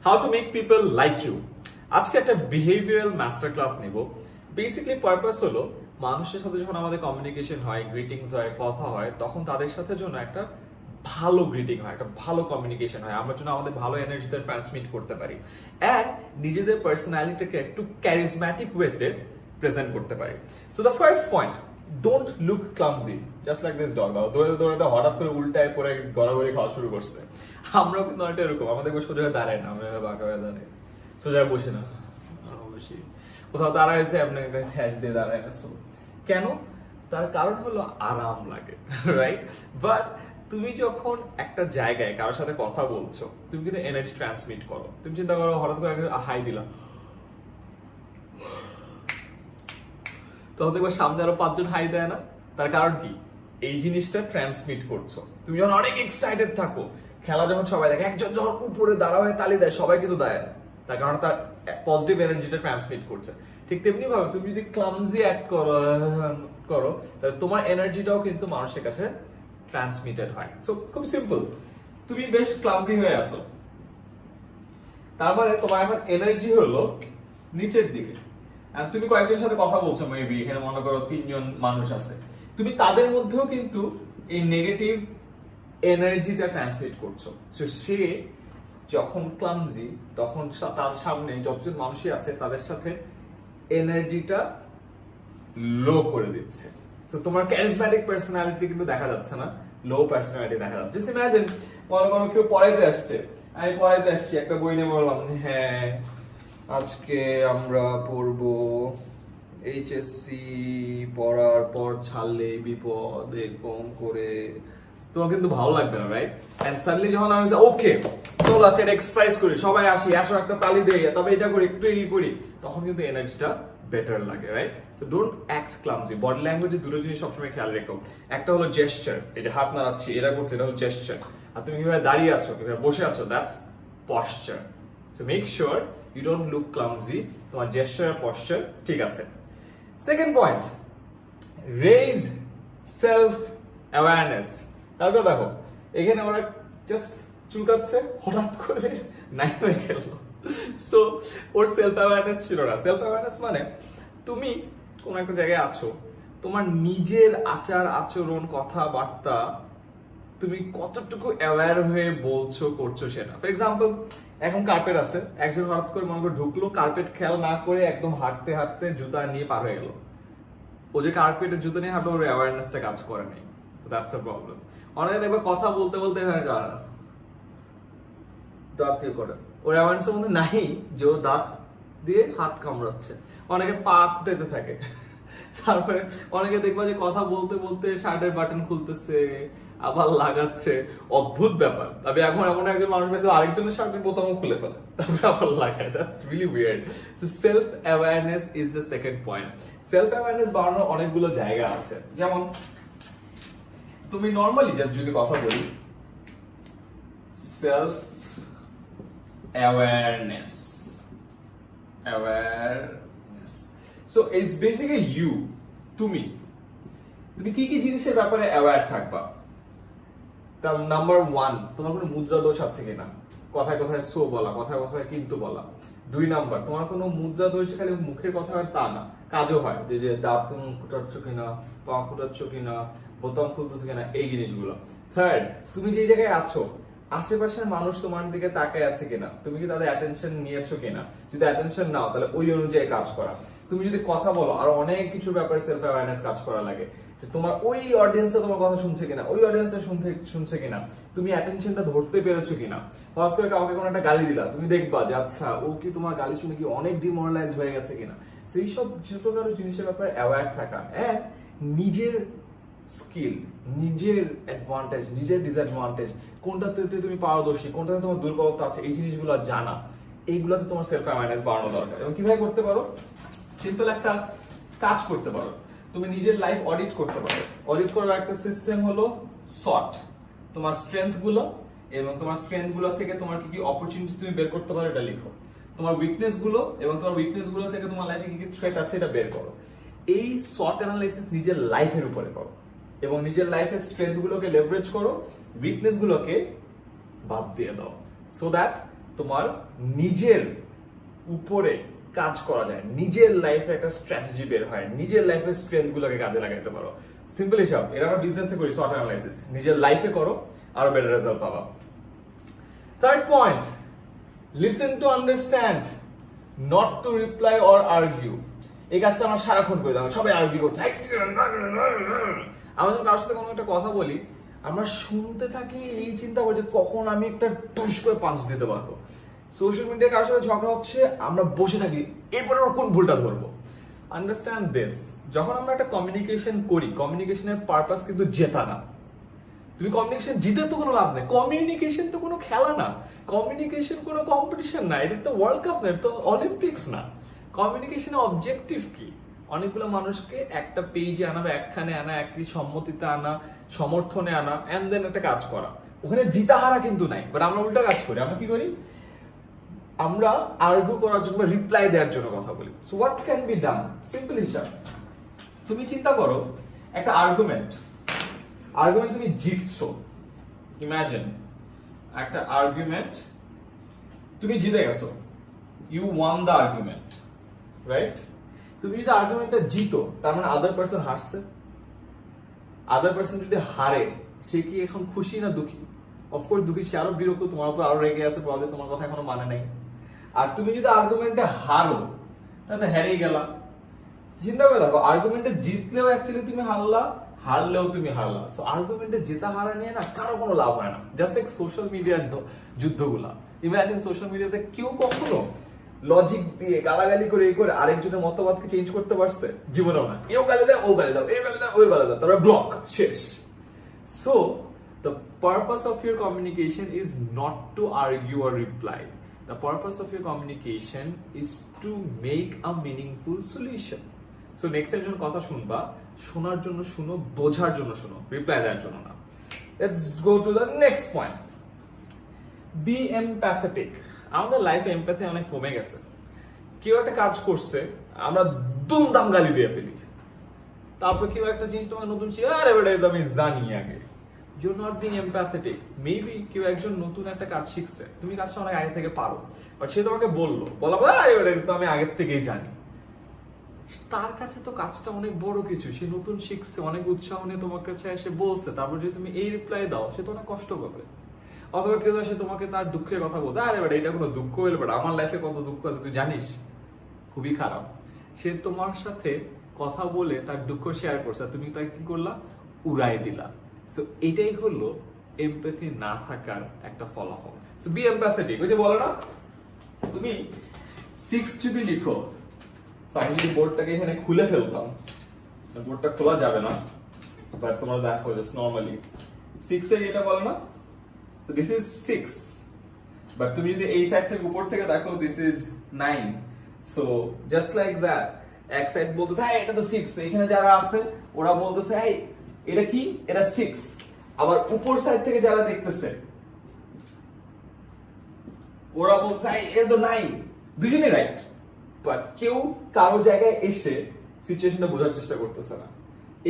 How to make people like you. আজকে একটা behavioural master class নিব। বেসিক্যালি পারপাস হলো মানুষের সাথে যখন আমাদের কমিউনিকেশন হয়, গ্রিটিংস হয়, কথা হয়, তখন তাদের সাথে জন্য একটা ভালো গ্রিটিং হয়, একটা ভালো কমিউনিকেশন হয়, আমরা যেন আমাদের ভালো এনার্জিতে ট্রান্সমিট করতে পারি অ্যান্ড নিজেদের পার্সোনালিটিকে একটু ক্যারিজম্যাটিক ওয়েতে প্রেজেন্ট করতে পারি। So the first point, don't look clumsy just like this dog. দৌড়ে দৌড়ে হঠাৎ করে উল্টায় পরে গড়াগড়ি খাওয়া শুরু করছে। আমরাও কিন্তু অনেকটা এরকম, আমাদের সোজা হয়ে দাঁড়ায় না, আমরা বাঁকা হয়ে দাঁড়াই, সোজা বসে না, বসি কোথাও দাঁড়াইছে আপনি একটা ঠ্যাস দিয়ে দাঁড়ায় না। কেন? তার কারণ হলো আরাম লাগে, রাইট? বাট তুমি যখন একটা জায়গায় কারোর সাথে কথা বলছো, তুমি কিন্তু এনার্জি ট্রান্সমিট করো। তুমি চিন্তা করো হঠাৎ করে হাই দিলা, তখন দেখবো সামনে আরো 5 জন হাই দেয় না। তার কারণ কি? এই জিনিসটা ট্রান্সমিট করছো। তুমি যখন অনেক এক্সাইটেড থাকো, খেলা যখন সবাই দেখে, একজন যখন উপরে দাঁড়া হয়ে তালি দেয়, সবাই কিন্তু দেয়, তার কারণ তার পজিটিভ এনার্জিটা ট্রান্সমিট করছে। ঠিক তেমনি ভাবে তুমি যদি ক্লামজি অ্যাক্ট করো তাহলে তোমার এনার্জিটাও কিন্তু মানুষের কাছে ট্রান্সমিটেড হয়। সো খুব সিম্পল, তুমি বেশ ক্লামজি হয়ে আসো, তার মানে তোমার এখন এনার্জি হলো নিচের দিকে। তুমি কয়েকজনের সাথে কথা বলছো, মেবি এখানে মনে করো 3 জন মানুষ আছে, তুমি তাদের মধ্যেও কিন্তু এই নেগেটিভ এনার্জিটা ট্রান্সমিট করছো। সো সে যখন ক্লামজি, তখন তার সামনে যতজন মানুষই আছে তাদের সাথে এনার্জিটা লো করে দিচ্ছে। সো তোমার ক্যারিজম্যাটিক পার্সোনালিটি কিন্তু দেখা যাচ্ছে না, লো পার্সোনালিটি দেখা যাচ্ছে। জাস্ট ইমাজিন, মনে করো কেউ পড়াইতে আসছে, আমি পড়াইতে আসছি, একটা বই নিয়ে বললাম হ্যাঁ আজকে আমরা পড়বো এইচএসসি, পড়ার পর ছাড়লে বিপদ, এরকম করে। তোমার কিন্তু ভালো লাগবে না, রাইট? এন্ড সাডেনলি যখন আমি ওকে চল আছে এক্সারসাইজ করি, সবাই আসি, আসো একটা তালি দেই, তবে এটা করি, একটু করি, তখন কিন্তু এনার্জিটা বেটার লাগে, right? So don't act clumsy. Body ল্যাঙ্গুয়েজে দুটো জিনিস সবসময় খেয়াল রেখো। একটা হলো জেস্টার, এই যে হাত নাড়াচ্ছি, এটা করছে, এটা হলো জেস্টার। আর তুমি কিভাবে দাঁড়িয়ে আছো, কিভাবে বসে আছো, that's posture. So make sure you don't look clumsy, তোমার জেস্টার আর পশ্চার ঠিক আছে। Second point, raise self awareness. তারপর দেখো এখানে ওরা জাস্ট চুলকাচ্ছে, হঠাৎ করে নাই হয়ে গেল। সো ওর সেলফ অ্যাওয়ারনেস ছিল না। সেলফ অ্যাওয়ারনেস মানে তুমি কোন একটা জায়গায় আছো, তোমার নিজের আচার আচরণ, কথাবার্তা তুমি কতটুকু অ্যাওয়্যার হয়ে বলছো, করছো সেটা। ফর এক্সাম্পল, এখন কার্পেট আছে, একজন হঠাৎ করে মনে করে ঢুকলো, কার্পেট খেয়াল না করে একদম হাঁটতে হাঁটতে জুতা নিয়ে পার হয়ে গেল। ও যে কার্পেটের জুতা নিয়ে হাঁটলো, ওর অ্যাওয়ারনেসটা কাজ করে নাই। So that's a problem. অনেকে দেখবে কথা বলতে বলতে এখানে যায় না, দাঁত দিয়ে করে, ওর অ্যাওয়ারনেসের মধ্যে নাই যে ও দাঁত দিয়ে হাত কামড়াচ্ছে। অনেকে পা কুটাইতে থাকে। তারপরে অনেকে দেখবা যে কথা বলতে বলতে শার্টের বাটন খুলতেছে, আবার লাগাচ্ছে, অদ্ভুত ব্যাপার। তবে এখন এমন একজন মানুষ পেয়েছে আরেকজনের শার্টের বোতামও খুলে ফেলে, তারপরে আবার লাগায়। That's really weird. So self awareness is the second point. Self awareness বাড়ানোর অনেকগুলো জায়গা আছে। যেমন তুমি নর্মালি জাস্ট যদি কথা বলি, self awareness, so it's basically you, তুমি কি কি জিনিসের ব্যাপারে অ্যাওয়্যার থাকবা। তার নাম্বার 1, তোমার কোনো মুদ্রা দোষ আছে কিনা, কথায় কথায় সো বলা, কথায় কথায় কিন্তু বলা। 2 নাম্বার, তোমার কোনো মুদ্রা দোষ খালি মুখের কথা হয় তা না, কাজও হয়, যে দাঁত তুমি কুটাচ্ছ কিনা, পা কুটাচ্ছ কিনা, বোতাম খুলতেছো কিনা, এই জিনিসগুলো। 3, তুমি যে জায়গায় আছো আশেপাশের মানুষ তোমার দিকে তাকায় আছে কিনা, তুমি কি তাদের অ্যাটেনশন নিয়েছো কিনা। যদি অ্যাটেনশন নাও তাহলে ওই অনুযায়ী কাজ করা। তুমি যদি কথা বলো, আর অনেক কিছু ব্যাপারে সেলফ অ্যাওয়ারনেস কাজ করা লাগে, যে তোমার ওই অডিয়েন্সে তোমার কথা শুনছে কিনা, ওই অডিয়েন্সে শুনছে কিনা, তুমি অ্যাটেনশনটা ধরতে পেরেছো কিনা। হঠাৎ করে কাউকে কোনো একটা গালি দিলা, তুমি দেখবা যে আচ্ছা ও কি তোমার গালি শুনে কি অনেক ডিমোরালাইজ হয়ে গেছে কিনা। সেই সব ছোটখাটো জিনিসের ব্যাপারে অ্যাওয়্যার থাকা, এন্ড নিজের স্কিল, নিজের অ্যাডভান্টেজ, নিজের ডিসঅ্যাডভান্টেজ, কোনটাতে তুমি পারদর্শী, কোনটাতে তোমার দুর্বলতা আছে, এই জিনিসগুলো জানা। এইগুলোতে তোমার সেলফ অ্যাওয়ারনেস বাড়ানো দরকার। এবং কিভাবে করতে পারো? সিম্পল একটা কাজ করতে পারো, তুমি নিজের লাইফ অডিট করতে পারো। অডিট করার একটা সিস্টেম হলো সর্ট, তোমার স্ট্রেংথ গুলো এবং তোমার স্ট্রেংথ গুলো থেকে তোমার কি কি অপরচুনিটি তুমি বের করতে পারো এটা লিখো। তোমার উইকনেস গুলো এবং তোমার উইকনেস গুলো থেকে তোমার লাইফে কি কি থ্রেট আছে এটা বের করো। এই সর্ট অ্যানালাইসিস নিজের লাইফের উপরে করো এবং নিজের লাইফের স্ট্রেংথ গুলোকে লেভারেজ করো, উইকনেস গুলোকে বাদ দিয়ে দাও, সো দ্যাট তোমার নিজের উপরে কাজ করা যায়, নিজের লাইফে একটা স্ট্র্যাটেজি বের হয়, নিজের লাইফের স্ট্রেংথ গুলোকে কাজে লাগাইতে পারো। সিম্পল হিসাব, এটা আমরা বিজনেসে করি, শর্ট অ্যানালাইসিস। নিজের লাইফে করো, আরো বেটার রেজাল্ট পাবা। Third point, listen to understand, not to reply or argue. এই কাজটা আমরা সারাক্ষণ করে দেখো, সবাই আর্গিউ করছে। আমরা যখন কারোর সাথে কোনো একটা কথা বলি, আমরা শুনতে থাকি, এই চিন্তা করি যে কখন আমি একটা টুস করে পাঞ্চ দিতে পারবো। সোশ্যাল মিডিয়ায় কারোর সাথে ঝগড়া হচ্ছে, আমরা বসে থাকি, এরপরে আমরা কোন ভুলটা ধরবো। আন্ডারস্ট্যান্ড দিস, যখন আমরা একটা কমিউনিকেশন করি, কমিউনিকেশনের পারপাস কিন্তু জেতা না। তুমি কমিউনিকেশন জিতে তো কোনো লাভ নেই, কমিউনিকেশন তো কোনো খেলা না, কমিউনিকেশন কোনো কম্পিটিশন না, এটা তো ওয়ার্ল্ড কাপ না, এটা তো অলিম্পিক্স না। কমিউনিকেশনের অবজেক্টিভ কি? অনেকগুলো মানুষকে একটা পেজে আনা বা একখানে আনা, একটি সম্মতিতে আনা, সমর্থনে আনা, এন্ড দেন একটা কাজ করা। ওখানে জিতা হারা কিন্তু নাই। বাট আমরা উল্টা কাজ করি, আমরা কি করি? আমরা আর্গু করার জন্য, রিপ্লাই দেওয়ার জন্য কথা বলি। So what can be done? Simple হিসাব, তুমি চিন্তা করো একটা আর্গুমেন্ট তুমি জিতছো। ইমাজিন একটা আর্গুমেন্ট তুমি জিতে গেছো, you won the argument, right? তুমি যদি আর্গুমেন্টটা জিতো, তার মানে আদার পার্সন হারছে। আদার পার্সন যদি হারে, সে কি এখন খুশি না দুঃখী? অফকোর্স দুঃখী, সে আরো বিরক্ত, তোমার উপর আরো রেগে আছে, প্রবলেম তোমার কথা এখনো মানে নাই। আর তুমি যদি আর্গুমেন্টে হারো, তাহলে হেরেই গেলা। চিন্তা করে দেখো, আর্গুমেন্টে জিতলেও অ্যাকচুয়ালি তুমি হারলা, হারলেও তুমি হারলা। সো আর্গুমেন্টে জেতা হারা নিয়ে না কারো কোনো লাভ হয় না। জাস্ট লাইক সোশ্যাল মিডিয়ার যুদ্ধগুলা। ইমাজিন সোশ্যাল মিডিয়াতে কেউ কখনো লজিক দিয়ে গালাগালি করে আরেকজনের মতবাদকে চেঞ্জ করতে পারছে? জীবনেও না। এও গালি দেয়, ও গালি দাও, এ গালি দাও, ওই গালি দাও, তারপরে ব্লক, শেষ। So the purpose of your communication is not to argue or reply. The purpose of your communication is to make a meaningful solution. So next time যখন কথা শুনবা, শোনার জন্য শুনো, বোঝার জন্য শুনো, রিপ্লাই দেওয়ার জন্য না। Let's go to the next point. Be empathetic. আমাদের লাইফে এমপ্যাথি অনেক কমে গেছে। কেউ একটা কাজ করছে, আমরা দুমদাম গালি দিয়ে ফেলি। তারপর কেউ একটা জিনিস তোমাকে নতুন শিখে, আরে বেটা এটা আমি জানি আগে। You're not being empathetic. Maybe কেউ একজন নতুন একটা কাজ শিখছে, তুমি কাজটা অনেক আগে থেকে পারো, বাট সে তোমাকে বলা তো আমি আগের থেকেই জানি। তার কাছে তো কাজটা অনেক বড় কিছু, সে নতুন শিখছে, অনেক উৎসাহ নিয়ে তোমার কাছে এসে বলছে, তারপর যদি তুমি এই রিপ্লাই দাও, সে তো অনেক কষ্ট পাবে। অথবা কেউ আসে তোমাকে তার দুঃখের কথা বলছে, আরে বেটা এটা কোনো দুঃখ হইলো, বাট আমার লাইফে কত দুঃখ আছে তুই জানিস, খুবই খারাপ। সে তোমার সাথে কথা বলে তার দুঃখ শেয়ার করছে, তুমি তাকে কি করলা? উড়াই দিলা। সো এটাই হলো এমপ্যাথি না থাকার একটা ফলাফল। So be empathetic. ওই যে বলো না, তুমি 6GB লিখো। আমি যদি বোর্ডটাকে এখানে খুলে ফেলতাম, বোর্ডটা খোলা যাবে না, বাট তোমরা দেখো জাস্ট নরমালি 6 এর এটা বলো না, তো দিস ইজ 6, বাট তুমি যদি এই সাইড থেকে উপর থেকে দেখো, this is 9। So just like that, এক সাইড বলতেছে হ্যাঁ এটা তো 6, এখানে যারা আছে ওরা বলতেছে হ্যাঁ এটা কি, এটা 6। আবার উপর সাইড থেকে যারা দেখতেছে ওরা বলছে এটা তো 9। দুজনেই রাইট, বাট কেউ কারো জায়গায় এসে সিচুয়েশনটা বোঝার চেষ্টা করতেছে না।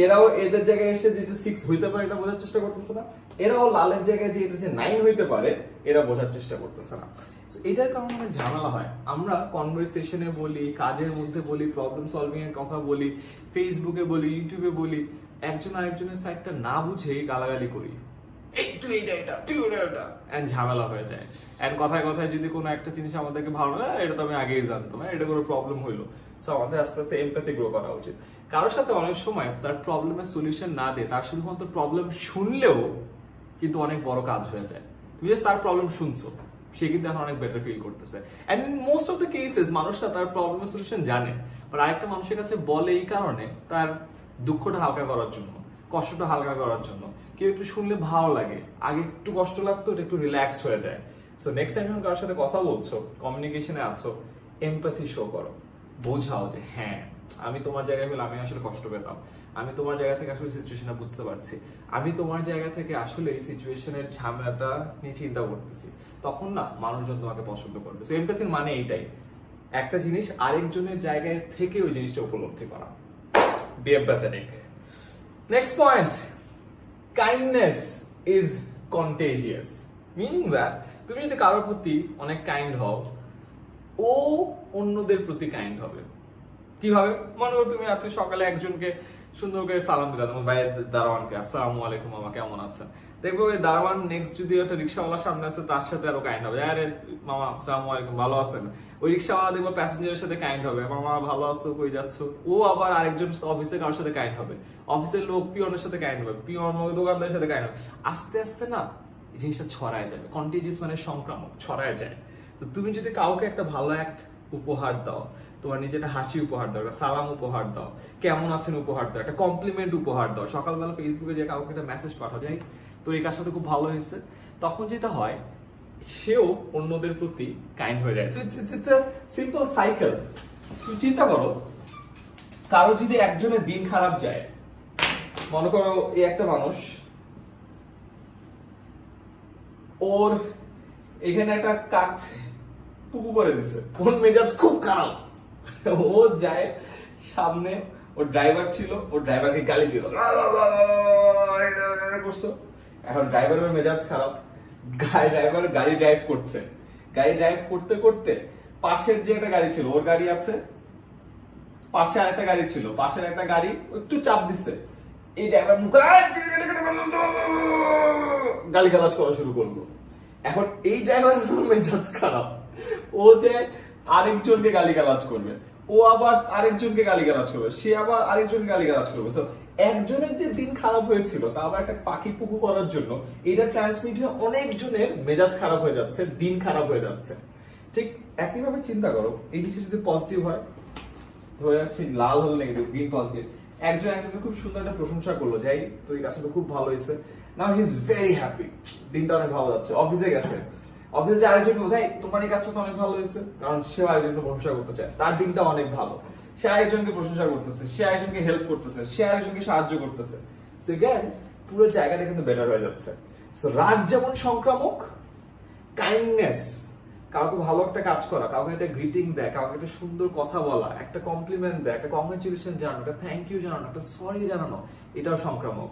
এরাও এদের জায়গায় এসে যেটা 6 হইতে পারে এটা বোঝার চেষ্টা করতেছে না, এরাও লালের জায়গায় যে এটা যে 9 হইতে পারে এরা বোঝার চেষ্টা করতেছে না। এটার কারণে অনেক ঝামেলা হয়। আমরা কনভারসেশনে বলি, কাজের মধ্যে বলি, প্রবলেম সলভিং এর কথা বলি, ফেসবুকে বলি, ইউটিউবে বলি, একজন আরেকজনের সাইডটা না বুঝে গালাগালি করি, এই তুই এটা তুই ওটা, এন্ড ঝামেলা হয়ে যায়। এন্ড কথায় কথায় যদি কোনো একটা জিনিস আমাদেরকে ভালো না, এটা তো আমি আগেই জানতাম, এটা কোনো প্রবলেম হইলো। সো আমাদের আস্তে আস্তে এমপ্যাথি গ্রো করা উচিত। কারোর সাথে অনেক সময় তার প্রবলেমের সলিউশন না দিয়ে, তার শুধুমাত্র প্রবলেম শুনলেও কিন্তু অনেক বড় কাজ হয়ে যায়। তুমি জাস্ট তার প্রবলেম শুনছো, সে কিন্তু এখন অনেক বেটার ফিল করতেছে। And in most of the cases মানুষটা তার প্রবলেমের সলিউশন জানে, বাট আরেকটা মানুষের কাছে বলে এই কারণে তার দুঃখটা হালকা করার জন্য, কষ্টটা হালকা করার জন্য। কেউ একটু শুনলে ভালো লাগে, আগে একটু কষ্ট লাগতো, এটা একটু রিল্যাক্সড হয়ে যায়। সো নেক্সট টাইম যখন কারোর সাথে কথা বলছো, কমিউনিকেশনে আছো, এমপ্যাথি শো করো, বোঝাও যে হ্যাঁ আমি তোমার জায়গায় হলে আমি আসলে কষ্ট পেতাম, আমি তোমার জায়গা থেকে আসলে সিচুয়েশনটা বুঝতে পারছি, আমি তোমার জায়গা থেকে আসলে এই সিচুয়েশনের ঝামেলাটা নিয়ে চিন্তা করতেছি, তখন না মানুষজন তোমাকে পছন্দ করবে। সো এমপ্যাথির মানে এইটাই, একটা জিনিস আরেকজনের জায়গায় থেকে ওই জিনিসটা উপলব্ধি করা। Be empathetic. Next point, kindness is contagious, meaning that তুমি যদি কারোর প্রতি অনেক কাইন্ড হও, ও অন্যদের প্রতি কাইন্ড হবে। কিভাবে? মনে করো তুমি আজকে সকালে একজনকে সুন্দর করে সালাম দিলা, তোমার ভাই দারোয়ানকে, আসসালামু আলাইকুম মামা কেমন আছেন। দেখবো ওই দারোয়ান নেক্সট যদি একটা রিক্সাওয়ালার সামনে আছে তার সাথে আরো কাইন্ড হবে, আরে মামা আসসালামু আলাইকুম ভালো আছেন। ওই রিক্সাওয়ালা দেখবো প্যাসেঞ্জারের সাথে কাইন্ড হবে, মামা ভালো আছো কই যাচ্ছ। ও আবার আরেকজন অফিসের কারোর সাথে কাইন্ড হবে, অফিসের লোক পিয়নের সাথে কাইন্ড হবে, পিয়ন দোকানদারের সাথে কাইন্ড হবে। আস্তে আস্তে না এই জিনিসটা ছড়ায় যাবে, কন্টেজিয়াস মানে সংক্রামক, ছড়ায় যায়। তো তুমি যদি কাউকে একটা ভালো অ্যাক্ট উপহার দাও, তোমার নিজে একটা হাসি উপহার দাও, একটা সালাম উপহার দাও, কেমন আছেন উপহার দাও, একটা কমপ্লিমেন্ট উপহার দাও, সকালবেলা ফেসবুকে যে কাউকে একটা মেসেজ পাঠাও যাই তোর এই কাজটা তো খুব ভালো হয়েছে, তখন যেটা হয় সেও অন্যদের প্রতি কাইন্ড হয়ে যায়। Simple cycle. তুমি চিন্তা করো, কারো যদি একজনের দিন খারাপ যায়, মনে করো এই একটা মানুষ, ওর এখানে একটা কাক পুকু করে দিছে, কোন মেজাজ খুব খারাপ, ও যায় সামনে, ওর ড্রাইভার ছিল, ওর ড্রাইভারকে গালি দিল, করছো। এখন ড্রাইভারের মেজাজ খারাপ, ড্রাইভার গাড়ি ড্রাইভ করছে, গাড়ি ড্রাইভ করতে করতে পাশের যে একটা গাড়ি ছিল, ওর গাড়ি আছে, পাশে আরেকটা গাড়ি ছিল, পাশের একটা গাড়ি একটু চাপ দিচ্ছে, এই ড্রাইভার মুখে গালিগালাজ করা শুরু করলো। এখন এই ড্রাইভারের মেজাজ খারাপ, ও যে আরেকজনকে গালিগালাজ করবে, ও আবার আরেকজনকে গালিগালাজ করবে, সে আবার আরেকজনকে গালিগালাজ করবে। একজনের যে দিন খারাপ হয়েছিল তা আবার একটা পাখি পুকু করার জন্য এটা ট্রান্সমিট হয়ে অনেকজনের মেজাজ খারাপ হয়ে যাচ্ছে, দিন খারাপ হয়ে যাচ্ছে। ঠিক একইভাবে চিন্তা করো, এই জিনিসটা যদি পজিটিভ হয়, ধরে যাচ্ছে লাল হলো নেগেটিভ, গ্রিন পজিটিভ, একজন একজনকে খুব সুন্দর একটা প্রশংসা করলো, যাই তোর এই কাজটা খুব ভালো হয়েছে, নাও হি ইজ ভেরি হ্যাপি, দিনটা অনেক ভালো যাচ্ছে। অফিসে গেছে, অফিসে যে আরেকজন বোঝাই তোমার এই কাজটা তো অনেক ভালো হয়েছে, কারণ সে আরেকজনকে প্রশংসা করতে চায়, তার দিনটা অনেক ভালো, সে আরেকজনকে প্রশংসা করতেছে, সে আরেকজনকে হেল্প করতেছে, সে আরেকজনকে সাহায্য করতেছে। সো এগেইন পুরো জায়গাটা কিন্তু বেটার হয়ে যাচ্ছে। সো রাগ যেমন সংক্রামক, কাইন্ডনেস, কাউকে ভালো একটা কাজ করা, কাউকে একটা গ্রিটিং দেয়, কাউকে একটা সুন্দর কথা বলা, একটা কমপ্লিমেন্ট দেয়, একটা কংগ্রেচুলেশন জানানো, একটা থ্যাংক ইউ জানানো, একটা সরি জানানো, এটাও সংক্রামক।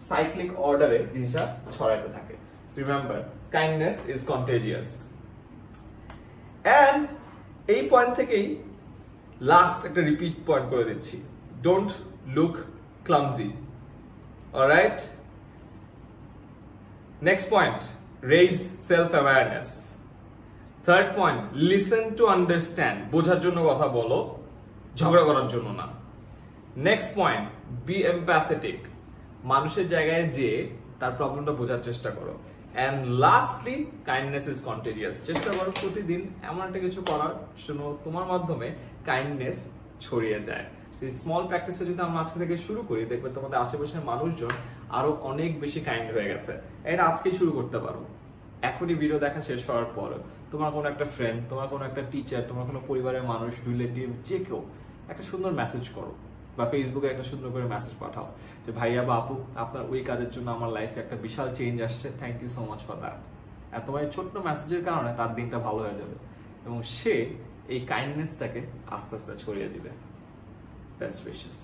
সাইক্লিক অর্ডারে জিনিসটা ছড়াইতে থাকে। Remember, kindness is contagious. And এই পয়েন্ট থেকেই লাস্ট একটা রিপিট পয়েন্ট করে দিচ্ছি, don't look clumsy. Alright, next point, raise self awareness. Third point, listen to understand, বোঝার জন্য কথা বলো, ঝগড়া করার জন্য না। নেক্সট পয়েন্ট, বি এমপ্যাথেটিক, মানুষের জায়গায় যে তার প্রবলেমটা বোঝার চেষ্টা করো। And lastly, kindness is contagious, চেষ্টা করো প্রতিদিন এমন একটা কিছু করার জন্য তোমার মাধ্যমে কাইন্ডনেস ছড়িয়ে যায়। এই স্মল প্র্যাকটিসে যদি আমরা আজকে থেকে শুরু করি, দেখবে তোমাদের আশেপাশের মানুষজন আরো অনেক বেশি কাইন্ড হয়ে গেছে। এটা আজকেই শুরু করতে পারো, এখনই ভিডিও দেখা শেষ হওয়ার পর তোমার কোনো একটা ফ্রেন্ড, তোমার কোনো একটা টিচার, তোমার কোনো পরিবারের মানুষ, রিলেটিভ, যে কেউ একটা সুন্দর মেসেজ করো, বা ফেসবুকে একটা সুন্দর করে মেসেজ পাঠাও যে ভাইয়া বা আপু, আপনার ওই কাজের জন্য আমার লাইফে একটা বিশাল চেঞ্জ আসছে, thank you so much for that. আর তোমার এই ছোট্ট মেসেজের কারণে তার দিনটা ভালো হয়ে যাবে এবং সে এই কাইন্ডনেসটাকে আস্তে আস্তে ছড়িয়ে দিবে। Best wishes.